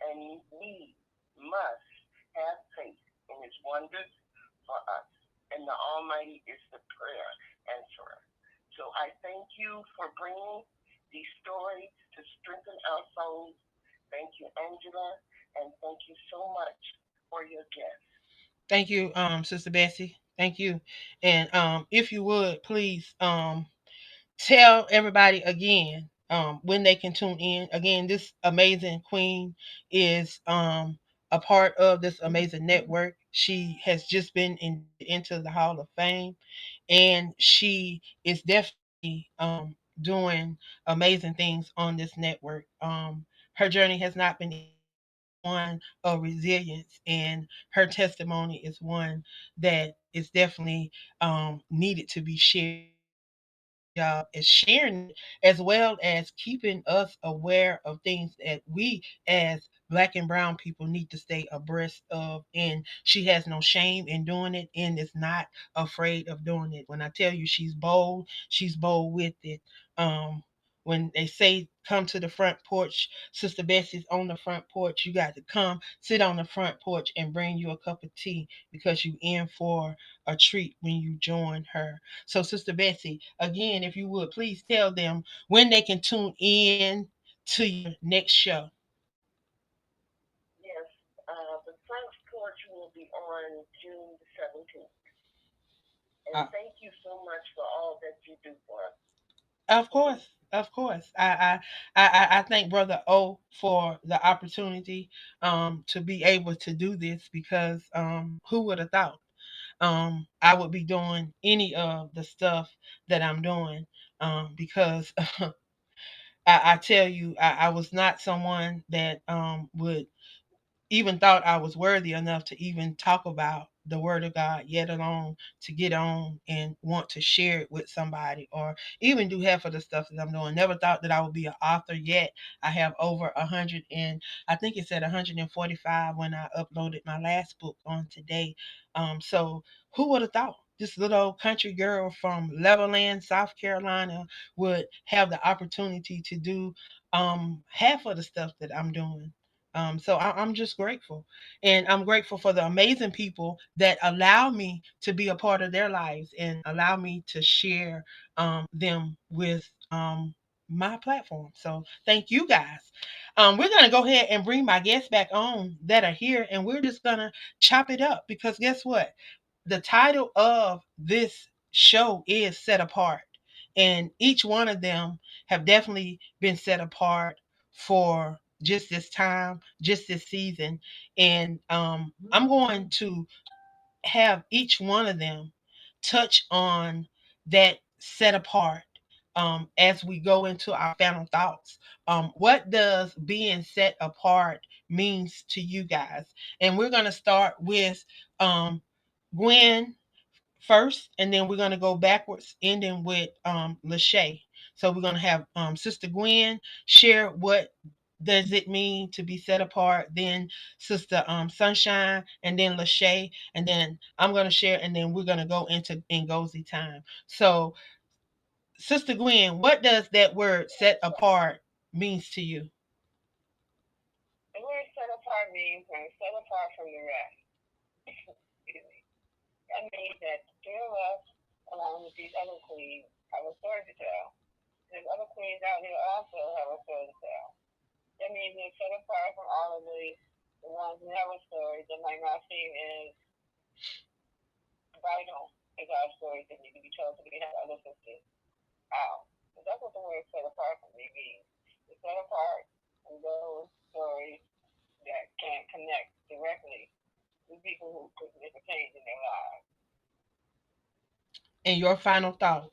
Speaker 1: And we must have faith in his wonders for us. And the Almighty is the prayer answerer. So I thank you for bringing these stories to strengthen our souls. Thank you, Angela, and thank you so much for your gift.
Speaker 2: Thank you, Sister Bessie. Thank you. And if you would please tell everybody again when they can tune in. Again, this amazing queen is a part of this amazing network. She has just been into the Hall of Fame, and she is definitely doing amazing things on this network. Her journey has not been easy. It is one of resilience, and her testimony is one that is definitely needed to be shared. And you did a great job at sharing it, as well as keeping us aware of things that we, as Black and brown people, need to stay abreast of. And she has no shame in doing it and is not afraid of doing it. When I tell you she's bold with it. Um, when they say come to the front porch, Sister Bessie's on the front porch. You got to come sit on the front porch and bring you a cup of tea because you in for a treat when you join her. So, Sister Bessie, again, if you would please tell them when they can tune in to your next show.
Speaker 1: Yes, the front porch will be on June the 17th. And
Speaker 2: Uh,
Speaker 1: thank you so much for all that you do for us.
Speaker 2: of course, of course. I thank Brother O for the opportunity to be able to do this because who would have thought I would be doing any of the stuff that I'm doing because I tell you I was not someone that would even thought I was worthy enough to even talk about the word of God, yet alone to get on and want to share it with somebody or even do half of the stuff that I'm doing. Never thought that I would be an author yet. I have over 100 and I think it said 145 when I uploaded my last book on today. So who would have thought? This little country girl from Levelland, South Carolina, would have the opportunity to do half of the stuff that I'm doing. So I'm just grateful. And I'm grateful for the amazing people that allow me to be a part of their lives and allow me to share them with my platform. So thank you guys. We're going to go ahead and bring my guests back on that are here, and we're just going to chop it up because guess what? The title of this show is Set Apart. And each one of them have definitely been set apart for just this time, just this season. And I'm going to have each one of them touch on that set apart as we go into our final thoughts. What does being set apart means to you guys? And we're going to start with um, Gwen first, and then we're going to go backwards, ending with Lachey. So we're going to have Sister Gwen share what does it mean to be set apart, then Sister Sunshine, and then Lachey, and then I'm going to share, and then we're going to go into Ngozi time. So, Sister Gwen, what does that word set apart means to you?
Speaker 1: The word set apart means I'm set apart from the rest. Excuse me. That means that three of us, along with these other queens, have a story to tell. There's other queens out here also have a story to tell. That means we're set apart from all of the ones who have a story that might not seem as vital as our stories that need to be told so we can have other sisters out. So that's what the word set apart from me means. It's set apart from those stories that can connect directly with people who could make a change in their lives.
Speaker 2: And your final thought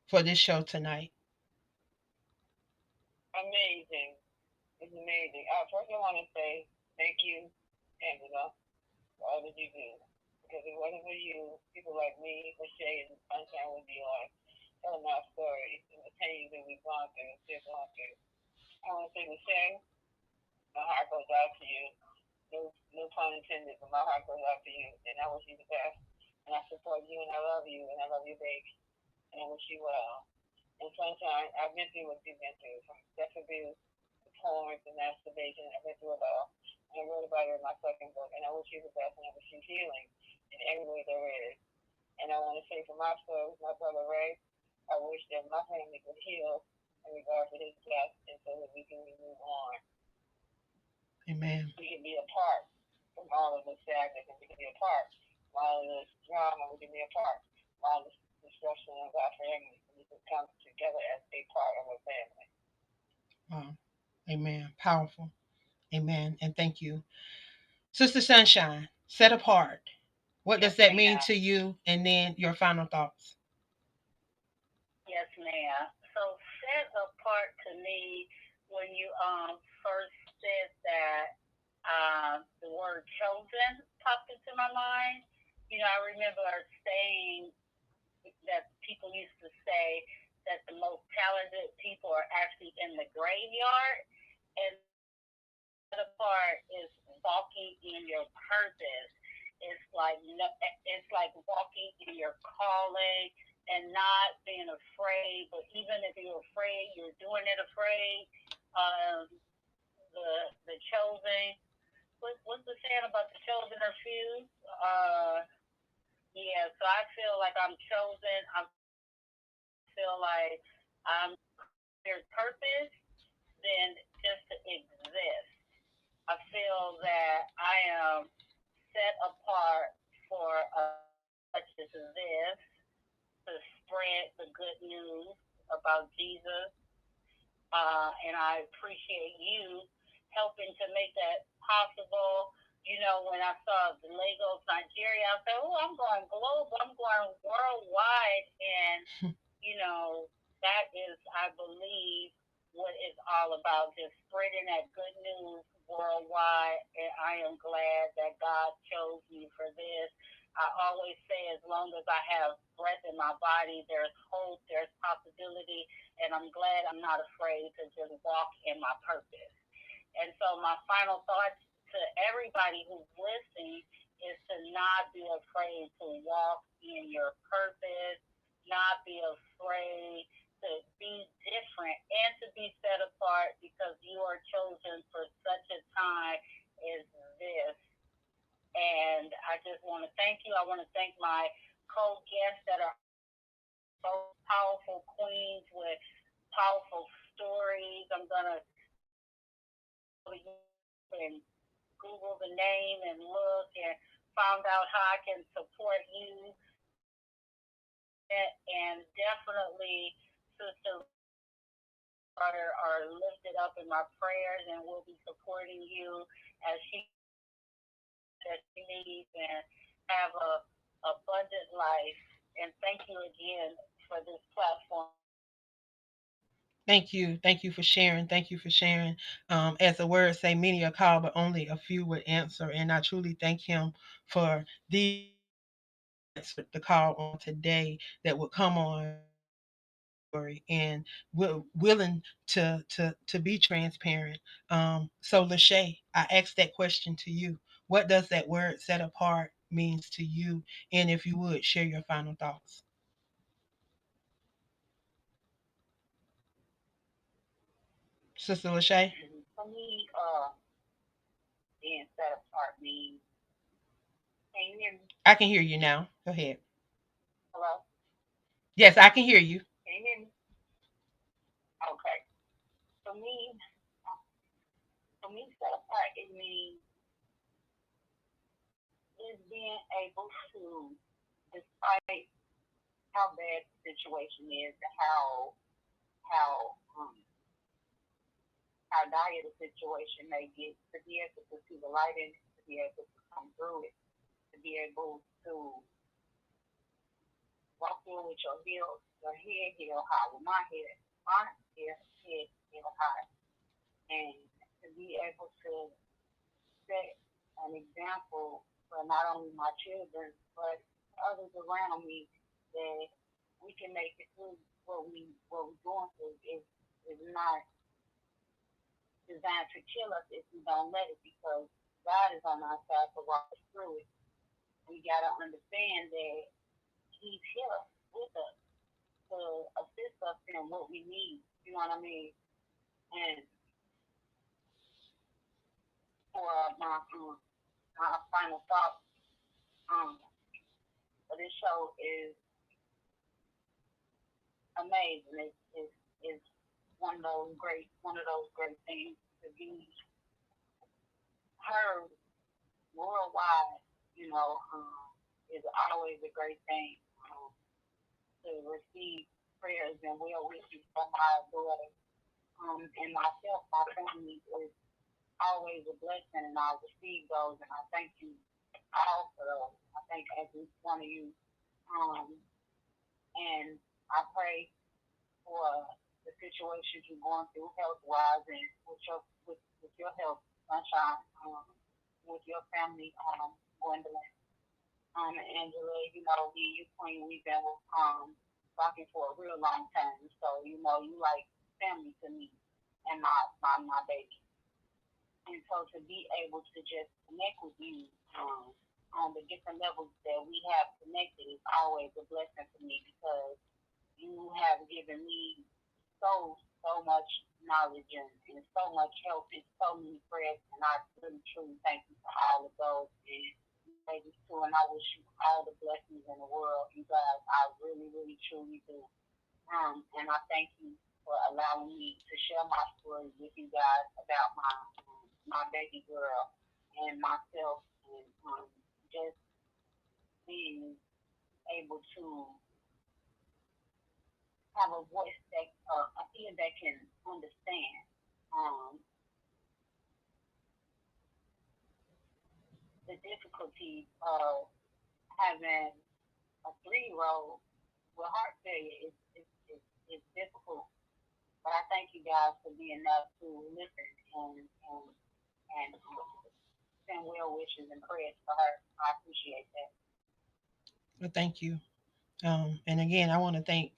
Speaker 2: for this show tonight?
Speaker 1: Amazing. It's amazing. First, I want to say thank you, Angela, for all that you do. Because if it wasn't for you, people like me, Lachey, and Sunshine would be on telling our stories and the pain that we've gone through and still going through. I want to say, Lachey, my heart goes out to you. No pun intended, but my heart goes out to you. And I wish you the best. And I support you, and I love you, and I love you, baby. And I wish you well. And Sunshine, I've been through what you've been through, from sex abuse to porn to masturbation. I've been through it all. And I wrote about it in my second book. And I wish you the best, and I wish you healing in every way there is. And I want to say for my story, with my brother Ray, I wish that my family could heal in regard to his death, and so that we can move on.
Speaker 2: Amen.
Speaker 1: We can be apart from all of the sadness, and we can be apart from all of this drama. We can be apart from all this destruction of our family. We can come together as a part of a family.
Speaker 2: Wow. Amen. Powerful. Amen. And thank you. Sister Sunshine, set apart. What
Speaker 1: Yes,
Speaker 2: does that mean
Speaker 1: ma'am.
Speaker 2: to you? And then your final thoughts.
Speaker 1: Yes, ma'am. So set set apart to me when you first said that the word chosen popped into my mind. You know, I remember saying that people used to say that the most talented people are actually in the graveyard, and the part is walking in your purpose. It's like it's like walking in your calling and not being afraid. But even if you're afraid, you're doing it afraid. Um, the chosen. What's the saying about the chosen are few? Yeah. So I feel like I'm chosen. I feel like I'm there's purpose than just to exist. I feel that I am set apart for such as this to spread the good news about Jesus. And I appreciate you helping to make that possible. You know, when I saw the Lagos, Nigeria, I said, oh, I'm going global, I'm going worldwide. And, you know, that is, I believe, what it's all about, just spreading that good news worldwide. And I am glad that God chose me for this. I always say, as long as I have breath in my body, there's hope, there's possibility, and I'm glad I'm not afraid to just walk in my purpose. And so my final thoughts to everybody who's listening is to not be afraid to walk in your purpose, not be afraid to be different and to be set apart because you are chosen for such a time as this. And I just want to thank you. I want to thank my co-guests that are both powerful queens with powerful stories. I'm going to and Google the name and look and found out how I can support you. And definitely, Sister Carter are lifted up in my prayers and will be supporting you as she needs and have a abundant life. And thank you again for this platform.
Speaker 2: Thank you. Thank you for sharing. Thank you for sharing. As the words say, many are called, but only a few would answer. And I truly thank him for the answer the call on today that would come on and we're willing to be transparent. So Lachey, I asked that question to you. What does that word set apart means to you? And if you would share your final thoughts. Sister Lachey?
Speaker 1: For me, being set apart means, can you hear me?
Speaker 2: I can hear you now. Go ahead.
Speaker 1: Hello?
Speaker 2: Yes, I can hear you.
Speaker 1: Can you hear me? Okay. For me, set apart, it means is being able to, despite how bad the situation is, and how um, how dire the situation may get, to be able to see the light in it, to be able to come through it, to be able to walk through with your head held high, with my head held high, and to be able to set an example for not only my children but others around me that we can make it through what we're going through is not designed to kill us if we don't let it, because God is on our side to walk us through it. We gotta understand that He's here with us to assist us in what we need. You know what I mean? And for my final thought for this show is amazing. It's one of those great things to be heard worldwide. You know, is always a great thing to receive prayers and well wishes from my daughter and myself. My family is always a blessing, and I receive those, and I thank you all for those. I thank every one of you, and I pray for the situations you're going through health wise and with your health, sunshine, with your family, Gwendolyn, Angela. You Queen, we've been talking for a real long time. So you like family to me and my baby. And so to be able to just connect with you on the different levels that we have connected is always a blessing for me because you have given me so much knowledge and so much help and so many prayers, and I really truly thank you for all of those and ladies too, and I wish you all the blessings in the world. You guys, I really, really truly do. And I thank you for allowing me to share my story with you guys about my baby girl and myself and just being able to have a voice that a ear that can understand the difficulty of having a 3-year-old with heart failure is difficult. But I thank you guys for being enough to listen and send well wishes and prayers for her. I appreciate that.
Speaker 2: Well, thank you. And again, I want to thank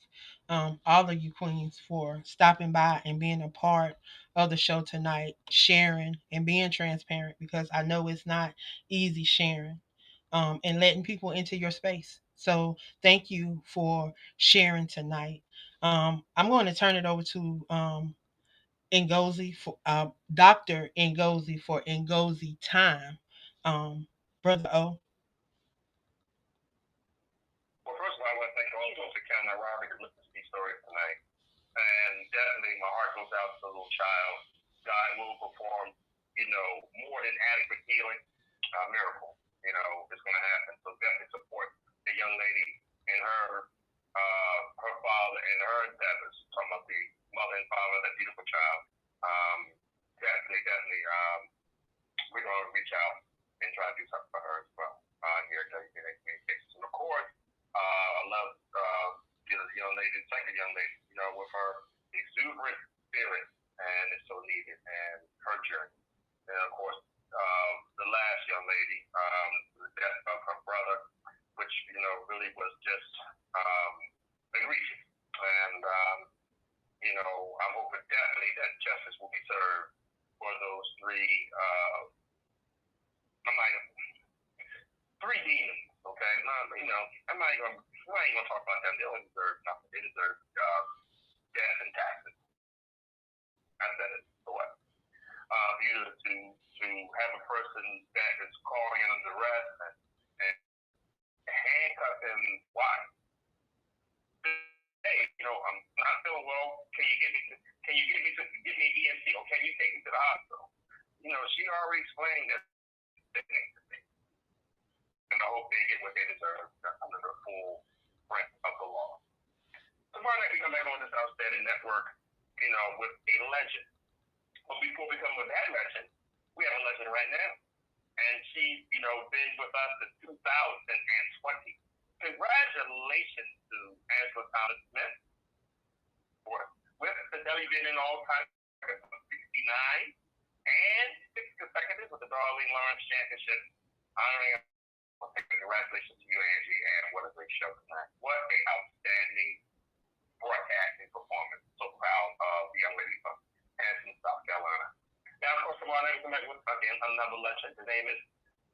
Speaker 2: all of you queens for stopping by and being a part of the show tonight, sharing and being transparent because I know it's not easy sharing and letting people into your space. So thank you for sharing tonight. I'm going to turn it over to Ngozi for Dr. Ngozi for Ngozi time. Brother O.
Speaker 3: Well, first of all, I want to thank all those that came around to listen to these stories tonight. And definitely my heart goes out to the little child. God will perform, more than adequate healing, miracle. It's going to happen. So definitely support the young lady and her father and her endeavors. Talking about the mother and father of that beautiful child. Definitely, we're going to reach out and try to do something for her as well here at WBnN Communications. And of course, I love the young lady, the second young lady, with her exuberant spirit, and it's so needed, and her journey. And of course, the last young lady, the death of her brother, which, really was just egregious. And, I'm hoping definitely that justice will be served for those three demons, okay? I'm not even gonna talk about them. They don't deserve nothing. They deserve death and taxes. I said it. So what? To have a person that is calling in under arrest and handcuff him. Why? Hey, I'm not feeling well. Can you get me EMT, or can you take me to the hospital? She already explained that. And I hope they get what they deserve under the full breadth of the law. Tomorrow night we come back on this outstanding network, with a legend. But before we come with that legend, we have a legend right now. And she's, been with us since 2020. Congratulations to Angela Thomas Smith with the WBnN all-time record of 69 and 6 consecutive with the Darlene Lawrence Championship, honoring. Congratulations to you, Angie, and what a great show tonight. What an outstanding broadcasting performance. So proud of the young lady from Anson, South Carolina. Now, of course, tomorrow night we're going to with, again, another legend. His name is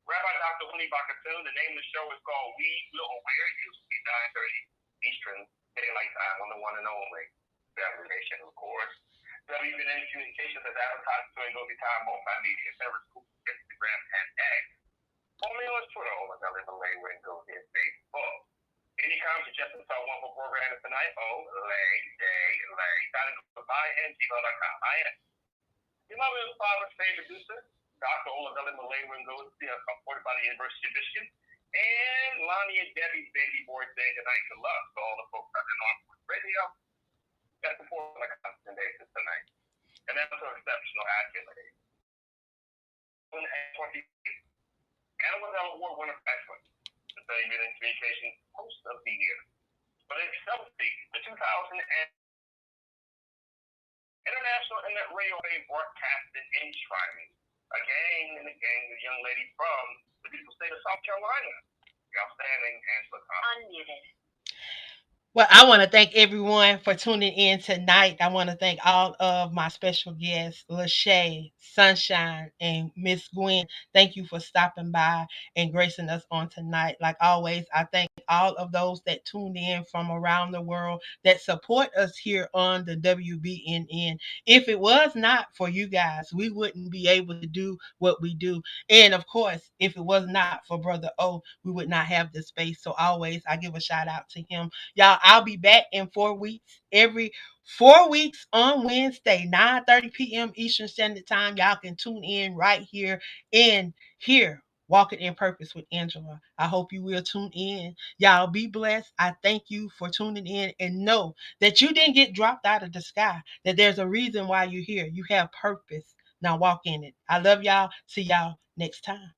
Speaker 3: Rabbi Dr. Uni Bakatoon. The name of the show is called We Will Aware. It used to be 9:30 Eastern Daylight Time on the one and only Beverly Nation, of course. WBnN Communications has advertised during Gobi Time multimedia service, Instagram, and X. Only on Twitter, Beverly Nation, go hit Facebook. Any comments, suggestions I want for programming tonight? Gmail.com. I am your mother's father's favorite producer, Dr. Olabelli Malay Wingo, supported by the University of Michigan, and Lonnie and Debbie's baby boy saying goodnight to love to all the folks out in Northwood Radio. That's important on a constant basis tonight. And that's an exceptional accolade. 20 and was an award winner for excellence. The WBnN Communications Host of the Year. But it's the 2000 International Internet Radio broadcasted in Triton. Again and again, the young lady from the beautiful state of South Carolina. The outstanding Angela Thompson.
Speaker 1: Unmuted.
Speaker 2: Well, I want to thank everyone for tuning in tonight. I want to thank all of my special guests, Lachey, Sunshine, and Miss Gwen. Thank you for stopping by and gracing us on tonight. Like always, I thank all of those that tuned in from around the world that support us here on the WBNN. If it was not for you guys, we wouldn't be able to do what we do. And of course, if it was not for Brother O, we would not have this space. So always, I give a shout out to him. Y'all, I'll be back in 4 weeks. Every 4 weeks on Wednesday, 9:30 p.m. Eastern Standard Time. Y'all can tune in right here and here. Walking in Purpose with Angela. I hope you will tune in. Y'all be blessed. I thank you for tuning in and know that you didn't get dropped out of the sky, that there's a reason why you're here. You have purpose. Now walk in it. I love y'all. See y'all next time.